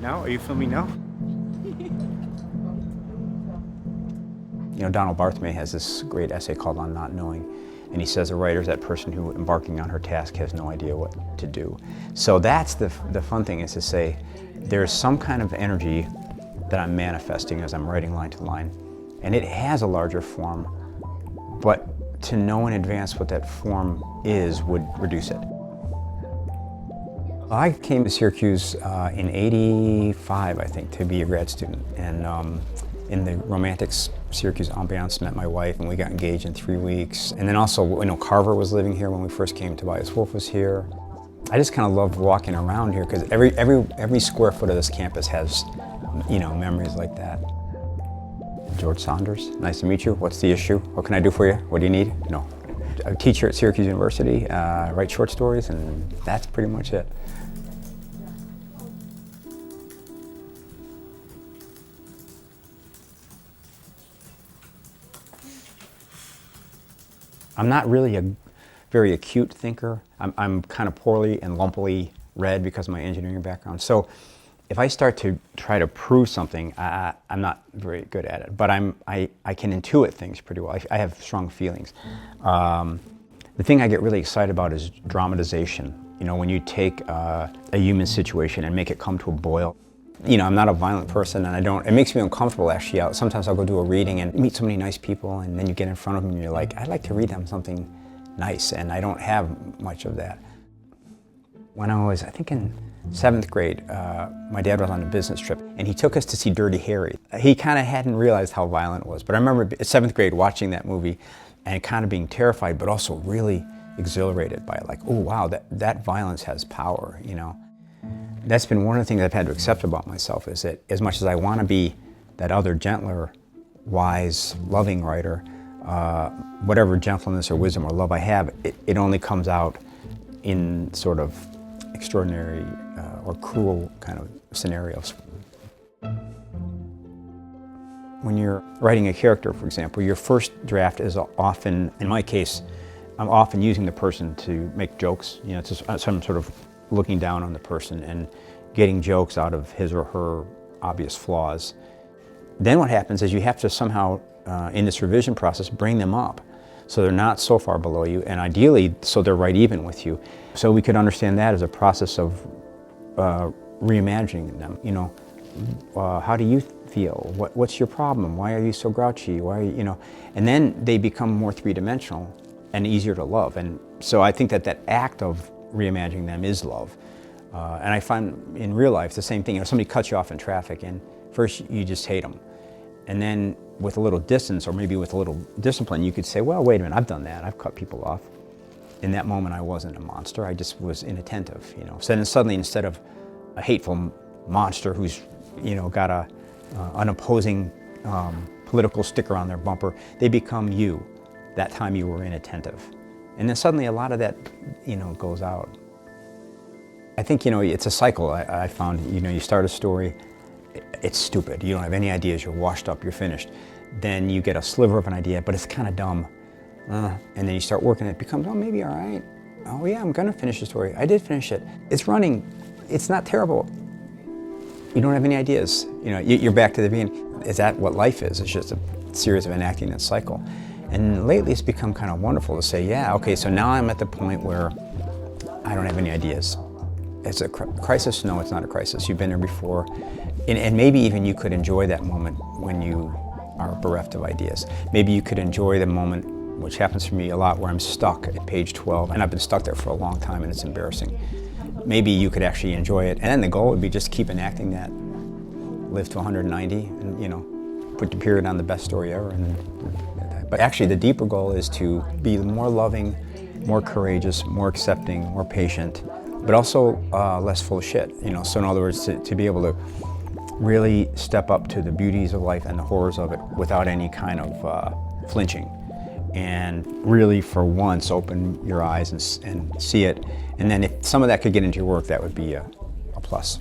Now? Are you filming now? You know, Donald Barthelme has this great essay called On Not Knowing, and he says a writer is that person who, embarking on her task, has no idea what to do. So that's the fun thing, is to say there's some kind of energy that I'm manifesting as I'm writing line to line, and it has a larger form, but to know in advance what that form is would reduce it. I came to Syracuse in '85, I think, to be a grad student, and in the romantic Syracuse ambiance, met my wife, and we got engaged in 3 weeks. And then also, you know, Carver was living here when we first came. Tobias Wolff was here. I just kind of loved walking around here because every square foot of this campus has, you know, memories like that. George Saunders, nice to meet you. What's the issue? What can I do for you? What do you need? No. I teach here at Syracuse University, write short stories, and that's pretty much it. I'm not really a very acute thinker. I'm kind of poorly and lumpily read because of my engineering background. So if I start to try to prove something, I'm not very good at it. But I can intuit things pretty well. I have strong feelings. The thing I get really excited about is dramatization. You know, when you take a human situation and make it come to a boil. You know, I'm not a violent person, and it makes me uncomfortable actually. Sometimes I'll go do a reading and meet so many nice people, and then you get in front of them and you're like, I'd like to read them something nice, and I don't have much of that. When I was, I think in 7th grade, my dad was on a business trip, and he took us to see Dirty Harry. He kind of hadn't realized how violent it was, but I remember 7th grade watching that movie and kind of being terrified, but also really exhilarated by it, like, oh wow, that violence has power, you know. That's been one of the things I've had to accept about myself, is that as much as I want to be that other gentler, wise, loving writer, whatever gentleness or wisdom or love I have, it only comes out in sort of extraordinary or cruel kind of scenarios. When you're writing a character, for example, your first draft is often, in my case, I'm often using the person to make jokes. You know, it's just some sort of looking down on the person and getting jokes out of his or her obvious flaws. Then what happens is you have to somehow, in this revision process, bring them up so they're not so far below you, and ideally so they're right even with you. So we could understand that as a process of reimagining them. You know, how do you feel? What's your problem? Why are you so grouchy? Why are you, you know? And then they become more three-dimensional and easier to love. And so I think that act of reimagining them is love. And I find in real life the same thing. You know, somebody cuts you off in traffic, and first you just hate them. And then with a little distance, or maybe with a little discipline, you could say, well, wait a minute, I've done that. I've cut people off. In that moment, I wasn't a monster. I just was inattentive, you know. So then suddenly, instead of a hateful monster who's, you know, got an opposing political sticker on their bumper, they become you. That time you were inattentive. And then suddenly a lot of that, you know, goes out. I think, you know, it's a cycle. I found, you know, you start a story, it's stupid. You don't have any ideas, you're washed up, you're finished. Then you get a sliver of an idea, but it's kind of dumb. And then you start working, it becomes, oh, maybe all right. Oh yeah, I'm gonna finish the story. I did finish it. It's running, it's not terrible. You don't have any ideas. You know, you're back to the beginning. Is that what life is? It's just a series of enacting that cycle. And lately it's become kind of wonderful to say, yeah, okay, so now I'm at the point where I don't have any ideas. It's a crisis? No, it's not a crisis. You've been there before. And maybe even you could enjoy that moment when you are bereft of ideas. Maybe you could enjoy the moment, which happens for me a lot, where I'm stuck at page 12, and I've been stuck there for a long time, and it's embarrassing. Maybe you could actually enjoy it, and then the goal would be just keep enacting that, live to 190, and, you know, put the period on the best story ever. But actually, the deeper goal is to be more loving, more courageous, more accepting, more patient, but also less full of shit. You know, so in other words, to be able to really step up to the beauties of life and the horrors of it without any kind of flinching, and really, for once, open your eyes and see it. And then if some of that could get into your work, that would be a plus.